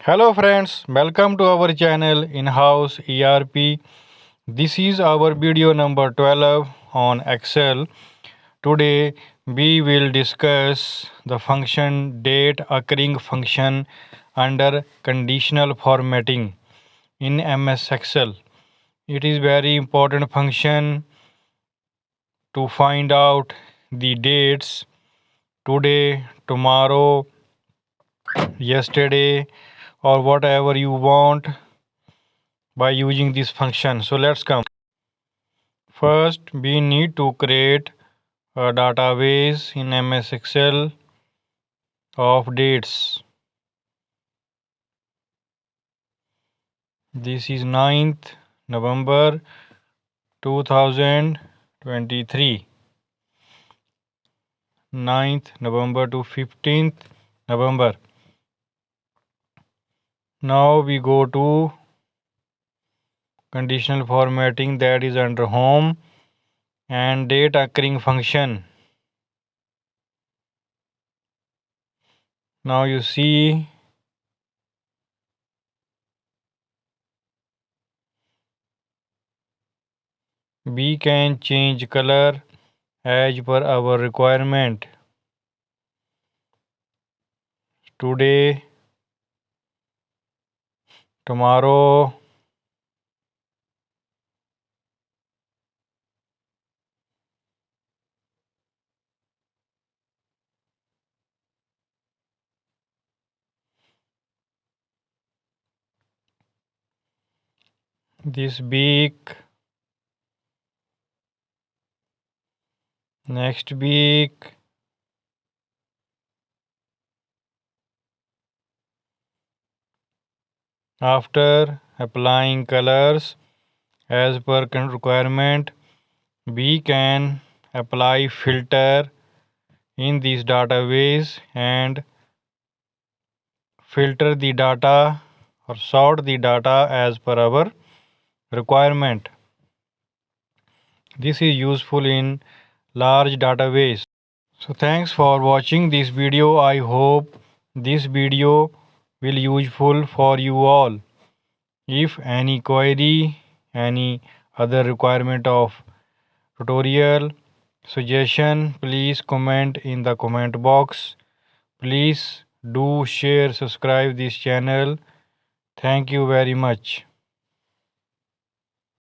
Hello friends, welcome to our channel In-house ERP. This is our video number 12 on Excel. Today we will discuss the function date occurring function under conditional formatting in MS Excel. It is very important function to find out the dates today, tomorrow, yesterday or whatever you want by using this function. So let's come. First, we need to create a database in MS Excel of dates. This is 9th November 2023. 9th November to 15th November. Now we go to conditional formatting, that is under home, and date occurring function. Now you see we can change color as per our requirement. Today, tomorrow, this week, next week, after applying colors as per requirement, we can apply filter in this database and filter the data or sort the data as per our requirement. This is useful in large database. So thanks for watching this video. I hope this video will useful for you all. If any query, any other requirement of tutorial, suggestion, please comment in the comment box. Please do share, subscribe this channel. Thank you very much.